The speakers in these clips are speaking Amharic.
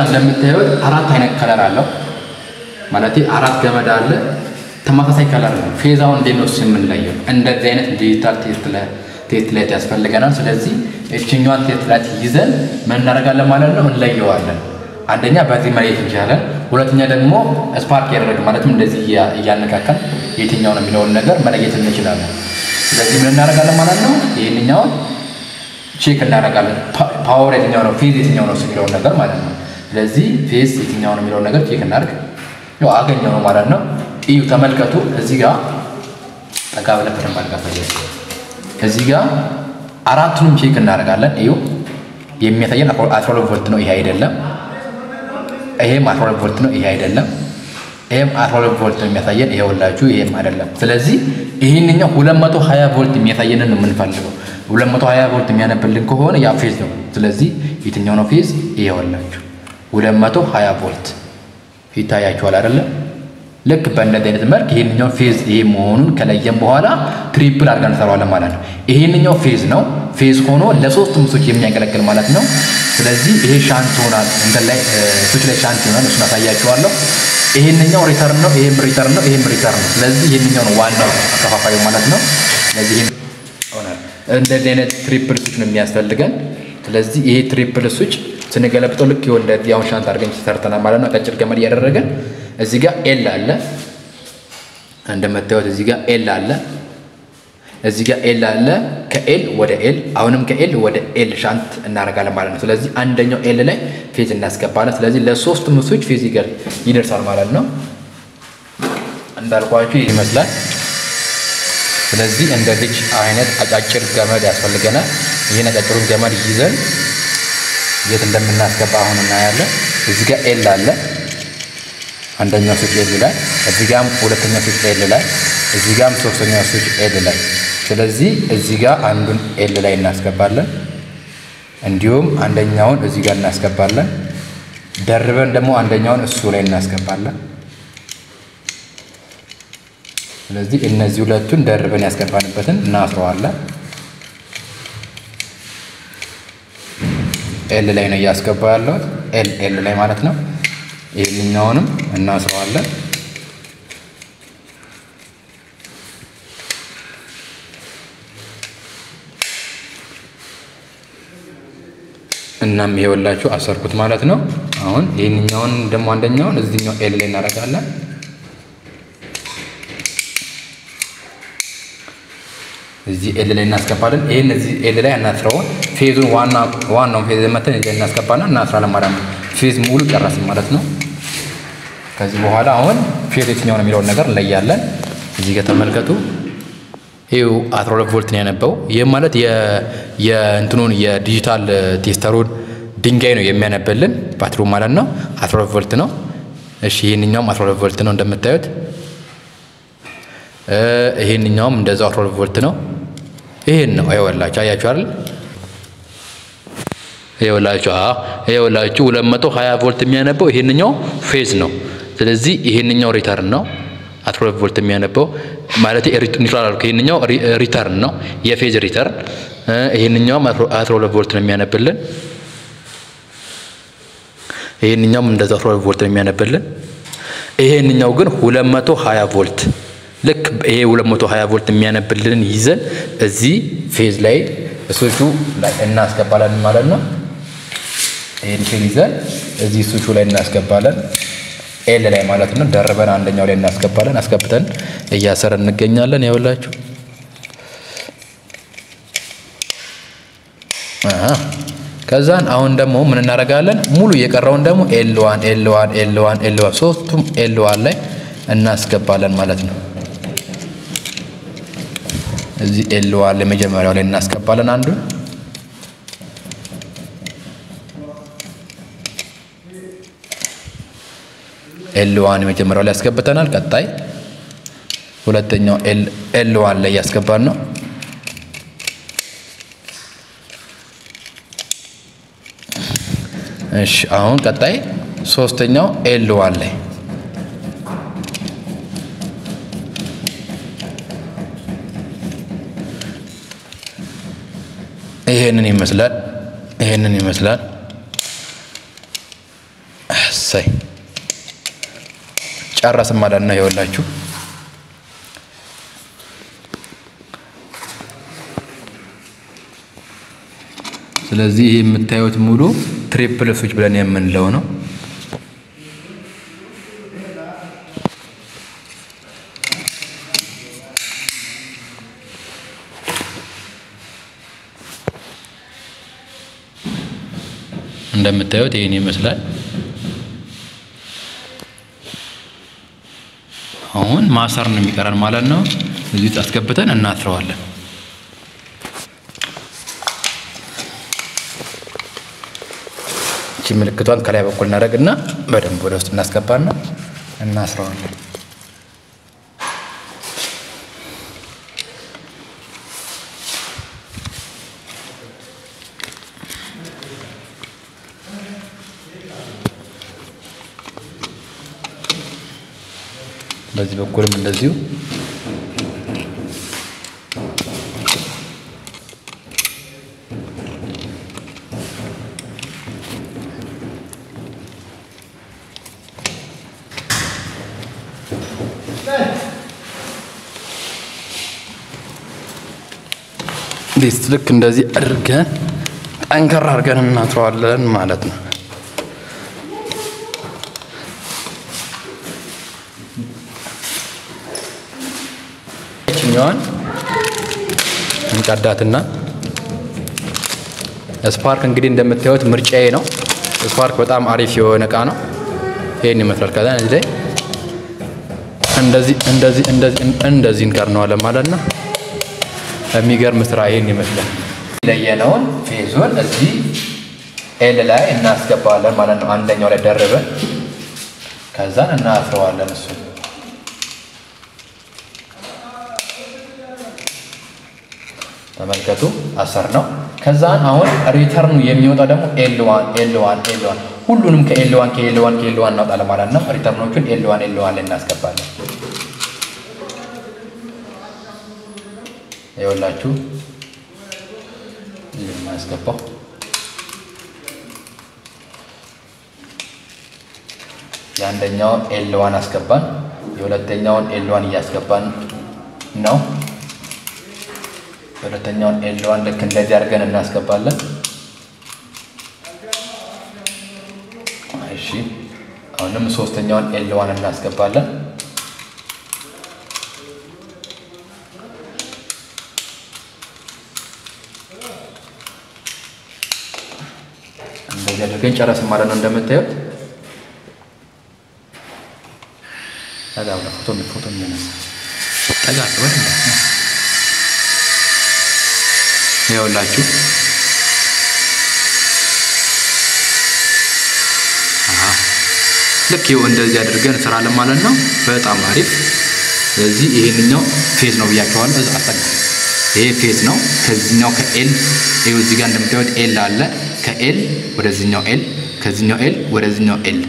እንደምታዩት አራት አይነት ከለር አለው ማለት አራት ገመድ አለ ተመሳሳይ ከለር ነው ፌዛው እንዴት ነው የምንለየው እንደዚህ አይነት ዲጂታል ቴስት ላይት ያስፈልገናል ስለዚህ እቺኛዋን ቴስት ላይት ይዘን ምን እናደርጋለን ማለት ነው እንለየዋለን አንደኛ በዚህ ማየት እንችላለን ሁለተኛ ደግሞ ስፓርክ ያደርግ ማለትም እንደዚህ ያያነካከን የትኛው ነው የሚለውን ነገር መለየት እንችላለን ስለዚህ ምን እናደርጋለን ማለት ነው ይሄንኛው ቼክ እናደርጋለን ፓወር የትኛው ነው ፌዝ የትኛው ነው የሚለውን ነገር ማለት ነው ስለዚህ ፌዝ የትኛው ነው የሚለውን ነገር ቼክ እናደርግ ነው አገኘው ነው ማለት ነው እዩ ተመልከቱ እዚህ ጋር ተጋብለ ተመልከቱ እዚህ ጋር አራቱንም ቼክ እናደርጋለን እዩ የሚያሳየን 12 ቮልት ነው ይሄ አይደለም ይሄም 12 ቮልት ነው ይሄ አይደለም ይሄም 12 ቮልት ነው የሚያሳየን ይሄ ወላችሁ ይሄም አይደለም ስለዚህ ይሄንኛው 220 ቮልት የሚያሳየንን ነው የምንፈልገው 220 ቮልት የሚያነብልን ከሆነ ያ ፌዝ ነው ስለዚህ የትኛው ነው ፌዝ ይሄ ወላችሁ 220 ቮልት ይታያችኋል አይደለ ልክ በእንደዚህ አይነት መልክ ይሄንኛው ፌዝ ይሄ መሆኑን ከለየን በኋላ ትሪፕል አድርገን እንሰራዋለን ማለት ነው ይሄንኛው ፌዝ ነው ፌዝ ሆኖ ለሶስቱም ስዊች የሚያገለግል ማለት ነው ስለዚህ ይሄ ሻንት ሆናል እንደ ላይ ስዊች ላይ ሻንት ሆናል እሱን አሳያችኋለሁ ይሄንኛው ሪተርን ነው ይሄም ሪተርን ነው ይሄም ሪተርን ነው ስለዚህ ይሄንኛው ነው ዋናው አከፋፋዩ ማለት ነው ስለዚህ ይሄ ሆናል እንደዚህ አይነት ትሪፕል ስዊች ነው የሚያስፈልገን ስለዚህ ይሄ ትሪፕል ስዊች ስንገለብጠው ልክ እንደዚህ አሁን ሻንት አድርገን ሰርተናል ማለት ነው ቀጭር ገመድ ያደረገን እዚህ ጋር ኤል አለ እንደምታዩት እዚህ ጋር ኤል አለ እዚህ ጋር ኤል አለ ከኤል ወደ ኤል አሁንም ከኤል ወደ ኤል ሻንት እናደርጋለን ማለት ነው ስለዚህ አንደኛው ኤል ላይ ፌዝ እናስገባለን ስለዚህ ለሶስቱም ስዊች ፌዝ ይደርሳል ማለት ነው እንዳልኳችሁ ይመስላል ስለዚህ እንደዚህ አይነት አጫጭር ገመድ ያስፈልገናል ይሄን አጫጭሩን ገመድ ይዘን የት እንደምናስገባ አሁን እናያለን እዚህ ጋር ኤል አለ አንደኛው ስዊች ኤል ላይ እዚህ ጋርም ሁለተኛው ስዊች ኤል ላይ እዚህ ጋርም ሶስተኛው ስዊች ኤል ላይ ስለዚህ እዚህ ጋር አንዱን ኤል ላይ እናስገባለን እንዲሁም አንደኛውን እዚህ ጋር እናስገባለን ደርበን ደግሞ አንደኛውን እሱ ላይ እናስገባለን ስለዚህ እነዚህ ሁለቱን ደርበን ያስገባንበትን እናስረዋለን ኤል ላይ ነው ያስገባው ያለው ኤል ላይ ማለት ነው ይሄንኛውንም እናስረዋለን እናም ይሄውላችሁ አሰርኩት ማለት ነው አሁን ይሄንኛውን ደግሞ አንደኛውን እዚህኛው ኤል ላይ እናደርጋለን እዚህ ኤል ላይ እናስገባለን ይሄን እዚህ ኤል ላይ እናስረው ፌዙን ዋናው ፌዝ መተን እዚህ እናስገባና እናስራለን ማለት ነው ፌዝ ሙሉ ጨረስን ማለት ነው ከዚህ በኋላ አሁን ፌዝ የትኛው ነው የሚለውን ነገር እንለያለን እዚህ ጋር ተመልከቱ ይሄው 12 ቮልት ነው ያነበው ይሄ ማለት የእንትኑን የዲጂታል ቴስተሩን ድንጋይ ነው የሚያነብልን ባትሪው ማለት ነው 12 ቮልት ነው እሺ ይሄንኛውም 12 ቮልት ነው እንደምታዩት ይሄንኛውም እንደዛው 12 ቮልት ነው ይሄን ነው አይወላችሁ አያችሁ አይደል ይኸውላችሁ 220 ቮልት የሚያነበው ይሄንኛው ፌዝ ነው ስለዚህ ይሄንኛው ሪተርን ነው 12 ቮልት የሚያነበው ማለት ኒውትራል አልኩ ይሄንኛው ሪተርን ነው የፌዝ ሪተርን ይሄንኛው 12 ቮልት ነው የሚያነብልን ይሄንኛውም እንደዛው 12 ቮልት ነው የሚያነብልን ይሄንኛው ግን 220 ቮልት ልክ ይሄ 220 ቮልት የሚያነብልን ይዘን እዚህ ፌዝ ላይ ስዊቹ ላይ እናስገባለን ማለት ነው ይሄን ፌዝ ይዘን እዚህ ስዊቹ ላይ እናስገባለን ኤል ላይ ማለት ነው ደርበን አንደኛው ላይ እናስገባለን አስገብተን እያሰረን እንገኛለን ይኸውላችሁ ከዛን አሁን ደግሞ ምን እናደርጋለን ሙሉ የቀረውን ደግሞ ኤል1 ሶስቱም ኤል1 ላይ እናስገባለን ማለት ነው እዚህ ኤል1 ላይ መጀመሪያው ላይ እናስገባለን አንዱ ኤል1 መጀመሪያው ላይ ያስገብተናል ቀጣይ ሁለተኛው ኤል1 ላይ ያስገባን ነው እሺ አሁን ቀጣይ ሶስተኛው ኤል1 ላይ ይሄንን ይመስላል ሳይ ጨረስን ማለት ነው ይኸውላችሁ ስለዚህ ይሄ የምታዩት ሙሉ ትሪፕል ስዊች ብለን የምንለው ነው እንደምታዩት ይሄን ይመስላል አሁን ማሰር ነው የሚቀረን ማለት ነው እዚህ አስገብተን እናስረዋለን እቺ ምልክቷን ከላይ በኩል እናደርግና በደንብ ወደ ውስጥ እናስገባና እናስረዋለን በዚህ በኩልም እንደዚሁ ልክ እንደዚህ አድርገን ጠንከር አድርገን እናስረዋለን ማለት ነው እኛን እንቀዳትና ስፓርክ እንግዲህ እንደምታዩት ምርጫዬ ነው ስፓርክ በጣም አሪፍ የሆነ እቃ ነው ይሄን ይመስላል ከዛ እንደዚህ እንቀርነዋለን ማለት ነው የሚገርም ስራ ይሄን ይመስላል ለየነውን ፌዙን እዚህ ኤል ላይ እናስገባለን ማለት ነው አንደኛው ላይ ደርበን ከዛ እናስረዋለን እሱ ተመልከቱ አሰር ነው ከዛ አሁን ሪተርኑ የሚወጣው ደግሞ L1 ሁሉንም ከL1 እናወጣለን ማለት ነው ሪተርኖቹን L1 ላይ እናስገባለን ይኸውላችሁ እናስገባው የአንደኛው L1 አስገባን የሁለተኛውን L1 እያስገባን ነው የሁለተኛውን L1 ልክ እንደዚህ አድርገን እናስገባለን እሺ አሁንም ሶስተኛውን L1 እናስገባለን እንደዚህ አድርገን ጨረስን ማለት ነው እንደምታዩት ታዲያ ፎቶ እንነሳ ተጋጥመን ይኸውላችሁ ልክ ይኸው እንደዚህ አድርገን እንሰራለን ማለት ነው በጣም አሪፍ ስለዚህ ይሄንኛው ፌዝ ነው ብያቸዋለሁ አስተካክሉ ይሄ ፌዝ ነው ከዚህኛው ከኤል ይኸው እዚህ ጋር እንደምታዩት ኤል አለ ከኤል ወደዚህኛው ኤል ከዚህኛው ኤል ወደዚህኛው ኤል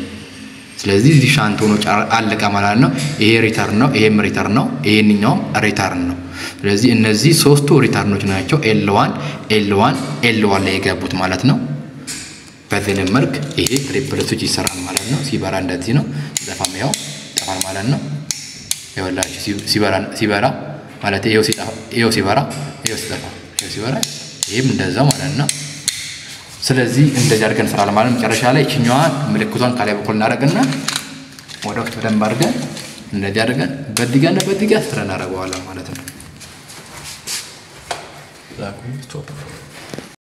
ስለዚህ እዚህ ሻንት ሆኖ አለቀ ማለት ነው ይሄ ሪተርን ነው ይሄም ሪተርን ነው ይሄንኛውም ሪተርን ነው ስለዚህ እነዚህ ሶስቱ ሪተርኖች ናቸው L1 ላይ የገቡት ማለት ነው በዚህ መልክ ይሄ ትሪፕል ስዊች ይሰራል ማለት ነው ሲበራ እንደዚህ ነው ዘፋም ያው ጠፋል ማለት ነው ይኸውላችሁ ሲበራ ማለት ይኸው ሲበራ ይሄም እንደዛው ማለት ነው ስለዚህ እንደዚህ አድርገን እንሰራለን ማለት መጨረሻ ላይ እቺኛዋ ምልክቷን ከላይ በኩል እናደርግና ወደ ውስጥ በደንብ አድርገን እንደዚህ አድርገን በዲጋ ስራ እናደርገዋለን ማለት ነው